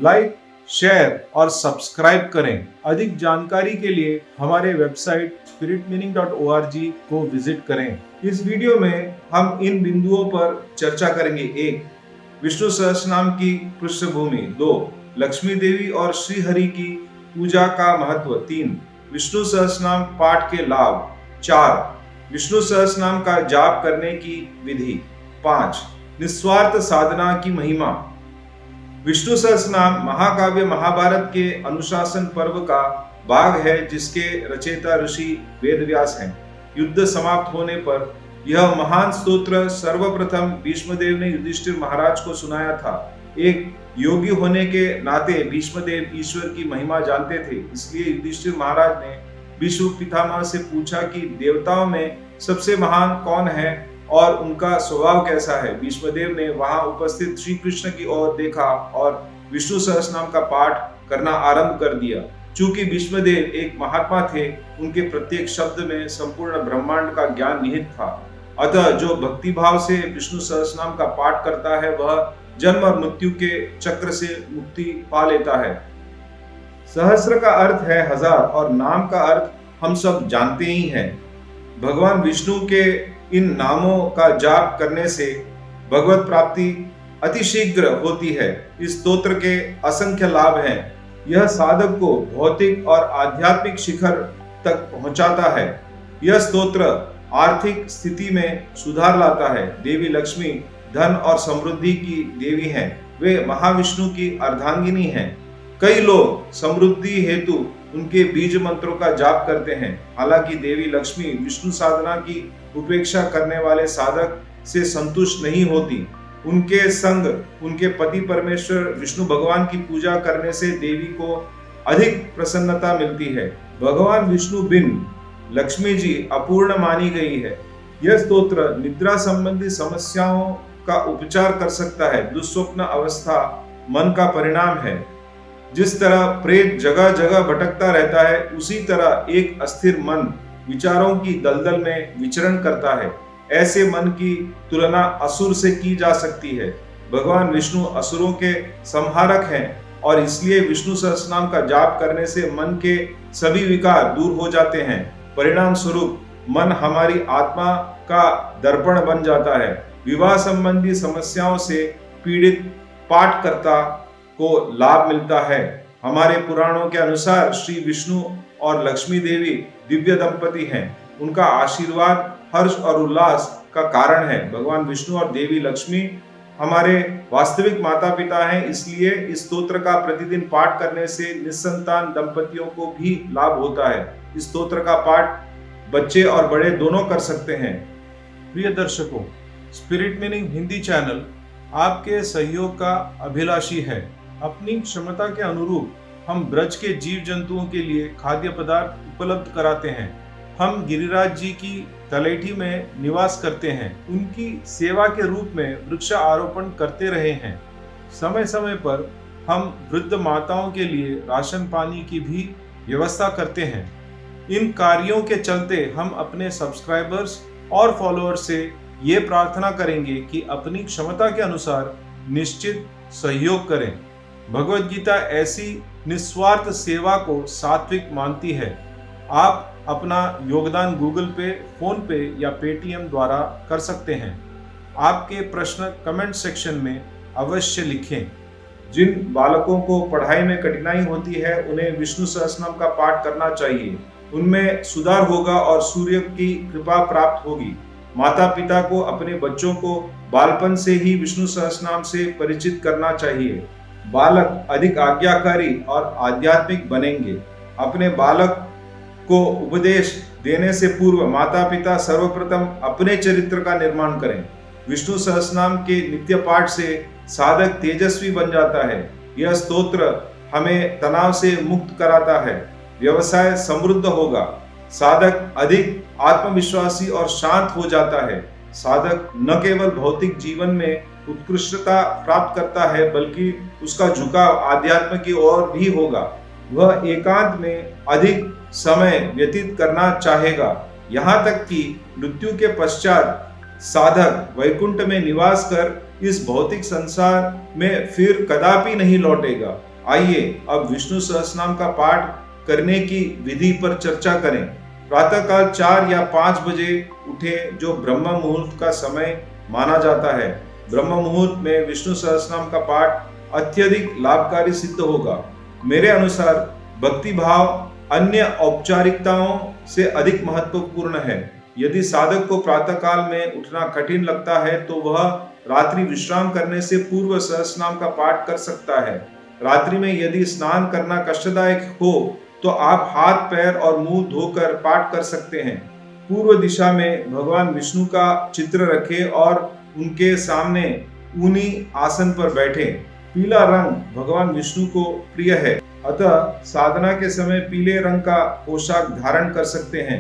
Like, share और subscribe करें। अधिक जानकारी के लिए हमारे वेबसाइट spiritmeaning.org को विजिट करें। इस वीडियो में हम इन बिंदुओं पर चर्चा करेंगे। 1. विष्णु सहस्त्रनाम की पृष्ठभूमि। 2. लक्ष्मी देवी और श्री हरि की पूजा का महत्व। 3. विष्णु सहस्त्रनाम पाठ के लाभ। 4. विष्णु सहस्त्रनाम का जाप करने की विधि। 5. निस्वार्थ साधना की महिमा। विष्णु सहस्त्रनाम महाकाव्य महाभारत के अनुशासन पर्व का भाग है, जिसके रचयिता ऋषि वेदव्यास हैं। युद्ध समाप्त होने पर यह महान स्तोत्र सर्वप्रथम भीष्मदेव ने युधिष्ठिर महाराज को सुनाया था। एक योगी होने के नाते भीष्मदेव ईश्वर की महिमा जानते थे, इसलिए युधिष्ठिर महाराज ने भीष्म पितामह से पूछा कि देवताओं में सबसे महान कौन है और उनका स्वभाव कैसा है। भीष्मदेव ने वहां उपस्थित श्री कृष्ण की ओर देखा और विष्णु सहस्त्रनाम का पाठ करना आरंभ कर दिया। चूंकि भीष्मदेव एक महात्मा थे, उनके प्रत्येक शब्द में संपूर्ण ब्रह्मांड का ज्ञान निहित था। अतः जो भक्तिभाव से विष्णु सहस्त्रनाम का पाठ करता है, वह जन्म और मृत्यु के चक्र से मुक्ति पा लेता है। सहस्त्र का अर्थ है हजार और नाम का अर्थ हम सब जानते ही हैं। भगवान विष्णु के इन नामों का जाप करने से भगवत प्राप्ति अतिशीघ्र होती है। इस स्तोत्र के असंख्य लाभ हैं। यह साधक को भौतिक और आध्यात्मिक शिखर तक पहुंचाता है। यह स्तोत्र आर्थिक स्थिति में सुधार लाता है। देवी लक्ष्मी धन और समृद्धि की देवी हैं। वे महाविष्णु की अर्धांगिनी हैं। कई लोग समृद्धि हेतु उनके बीज मंत्रों का जाप करते हैं। हालांकि देवी लक्ष्मी विष्णु साधना की उपेक्षा करने वाले साधक से संतुष्ट नहीं होती। उनके संग उनके पति परमेश्वर विष्णु भगवान की पूजा करने से देवी को अधिक प्रसन्नता मिलती है। भगवान विष्णु बिन लक्ष्मी जी अपूर्ण मानी गई है। यह स्तोत्र निद्रा संबंधी समस्याओं का उपचार कर सकता है। दुस्वप्न अवस्था मन का परिणाम है। जिस तरह प्रेत जगह जगह भटकता रहता है, उसी तरह एक अस्थिर मन विचारों की दलदल में विचरण करता है। ऐसे मन की तुलना असुर से की जा सकती है। भगवान विष्णु असुरों के संहारक हैं और इसलिए विष्णु सहस्त्रनाम का जाप करने से मन के सभी विकार दूर हो जाते हैं। परिणाम स्वरूप मन हमारी आत्मा का दर्पण बन जाता है। विवाह संबंधी समस्याओं से पीड़ित पाठकर्ता को लाभ मिलता है। हमारे पुराणों के अनुसार श्री विष्णु और लक्ष्मी देवी दिव्य दंपति हैं। उनका आशीर्वाद हर्ष और उल्लास का कारण है। भगवान विष्णु और देवी लक्ष्मी हमारे वास्तविक माता पिता हैं, इसलिए इस स्तोत्र का प्रतिदिन पाठ करने से निस्संतान दंपतियों को भी लाभ होता है। इस स्तोत्र का पाठ बच्चे और बड़े दोनों कर सकते हैं। प्रिय दर्शकों, स्पिरिट मीनिंग हिंदी चैनल आपके सहयोग का अभिलाषी है। अपनी क्षमता के अनुरूप हम ब्रज के जीव जंतुओं के लिए खाद्य पदार्थ उपलब्ध कराते हैं। हम गिरिराज जी की तलेठी में निवास करते हैं। उनकी सेवा के रूप में वृक्ष आरोपण करते रहे हैं। समय समय पर हम वृद्ध माताओं के लिए राशन पानी की भी व्यवस्था करते हैं। इन कार्यों के चलते हम अपने सब्सक्राइबर्स और फॉलोअर्स से ये प्रार्थना करेंगे कि अपनी क्षमता के अनुसार निश्चित सहयोग करें। भगवद गीता ऐसी निस्वार्थ सेवा को सात्विक मानती है। आप अपना योगदान गूगल पे, फोन पे या पेटीएम द्वारा कर सकते हैं। आपके प्रश्न कमेंट सेक्शन में अवश्य लिखें। जिन बालकों को पढ़ाई में कठिनाई होती है, उन्हें विष्णु सहस्त्रनाम का पाठ करना चाहिए। उनमें सुधार होगा और सूर्य की कृपा प्राप्त होगी। माता पिता को अपने बच्चों को बालपन से ही विष्णु सहस्त्रनाम से परिचित करना चाहिए। बालक अधिक आज्ञाकारी और आध्यात्मिक बनेंगे। अपने बालक को उपदेश देने से पूर्व माता पिता सर्वप्रथम अपने चरित्र का निर्माण करें। विष्णु सहस्त्रनाम के नित्य पाठ से साधक तेजस्वी बन जाता है। यह स्तोत्र हमें तनाव से मुक्त कराता है। व्यवसाय समृद्ध होगा। साधक अधिक आत्मविश्वासी और शांत हो जाता है। साधक न केवल भौतिक जीवन में उत्कृष्टता प्राप्त करता है, बल्कि उसका झुकाव आध्यात्म की ओर भी होगा। वह एकांत में अधिक समय व्यतीत करना चाहेगा। यहाँ तक कि मृत्यु के पश्चात साधक वैकुंठ में निवास कर इस भौतिक संसार में फिर कदापि नहीं लौटेगा। आइए अब विष्णु सहस्रनाम का पाठ करने की विधि पर चर्चा करें। प्रातःकाल 4 या 5 बजे उठे, जो ब्रह्म मुहूर्त का समय माना जाता है। ब्रह्म मुहूर्त में विष्णु सहस्रनाम का पाठ अत्यधिक लाभकारी सिद्ध होगा। मेरे अनुसार भक्ति भाव अन्य औपचारिकताओं से अधिक महत्वपूर्ण है। यदि साधक को प्रातःकाल में उठना कठिन लगता है तो वह रात्रि विश्राम करने से पूर्व सहस्रनाम का पाठ कर सकता है। रात्रि में यदि स्नान करना कष्टदायक हो तो आप हाथ पैर और मुंह धोकर पाठ कर सकते हैं। पूर्व दिशा में भगवान विष्णु का चित्र रखें और उनके सामने ऊनी आसन पर बैठें। पीला रंग भगवान विष्णु को प्रिय है, अतः साधना के समय पीले रंग का पोशाक धारण कर सकते हैं।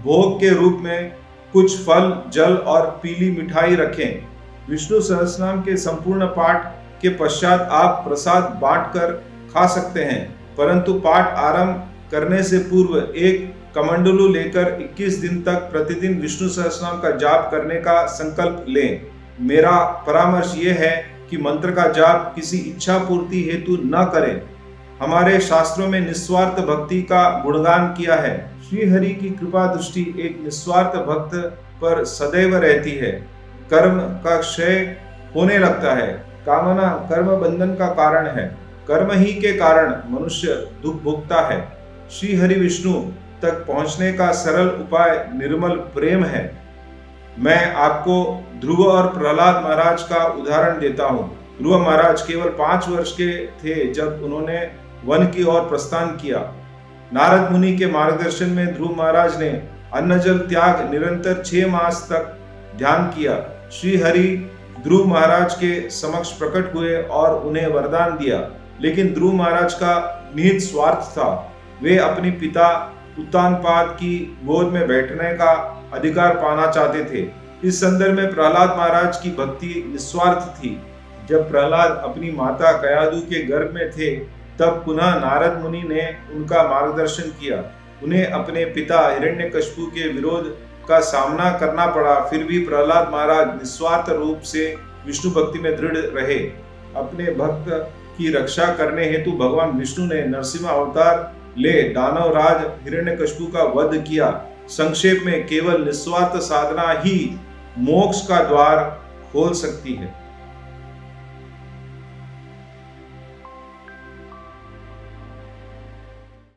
भोग के रूप में कुछ फल, जल और पीली मिठाई रखें। विष्णु सहस्रनाम के संपूर्ण पाठ के पश्चात आप प्रसाद बांटकर खा सकते हैं, परंतु पाठ आरंभ करने से पूर्व एक कमंडलू लेकर 21 दिन तक प्रतिदिन विष्णु सहस्रनाम का जाप करने का संकल्प लें। मेरा परामर्श ये है कि मंत्र का जाप किसी इच्छा पूर्ति हेतु न करें। हमारे शास्त्रों में निस्वार्थ भक्ति का गुणगान किया है। श्री हरि की कृपा दृष्टि एक निस्वार्थ भक्त पर सदैव रहती है। कर्म का क्षय होने लगता है। कामना कर्म बंधन का कारण है। कर्म ही के कारण मनुष्य दुख भोगता है। श्री हरि विष्णु तक पहुंचने का सरल उपाय निर्मल प्रेम है। मैं आपको ध्रुव और प्रहलाद महाराज का उदाहरण देता हूँ। ध्रुव महाराज केवल 5 वर्ष के थे जब उन्होंने वन की ओर प्रस्थान किया। नारद मुनि के मार्गदर्शन में ध्रुव महाराज ने अन्न जल त्याग निरंतर 6 मास तक ध्यान किया। श्री हरि ध्रुव महाराज के समक्ष प्रकट हुए और उन्हें वरदान दिया, लेकिन ध्रुव महाराज का निहित स्वार्थ था। वे अपने पिता उत्तानपाद की गोद में बैठने का अधिकार पाना चाहते थे। इस संदर्भ में प्रहलाद महाराज की भक्ति निस्वार्थ थी। जब प्रहलाद अपनी माता कयादु के गर्भ में थे, तब पुनः नारद मुनि ने उनका मार्गदर्शन किया। उन्हें अपने पिता हिरण्यकशिपु के विरोध का सामना करना पड़ा, फिर भी प्रहलाद महाराज निस्वार्थ रूप से विष्णु भक्ति में दृढ़ रहे। अपने भक्त की रक्षा करने हेतु भगवान विष्णु ने नरसिंह अवतार ले दानव राज हिरण्यकशिपु का वध किया। संक्षेप में केवल निस्वार्थ साधना ही मोक्ष का द्वार खोल सकती है।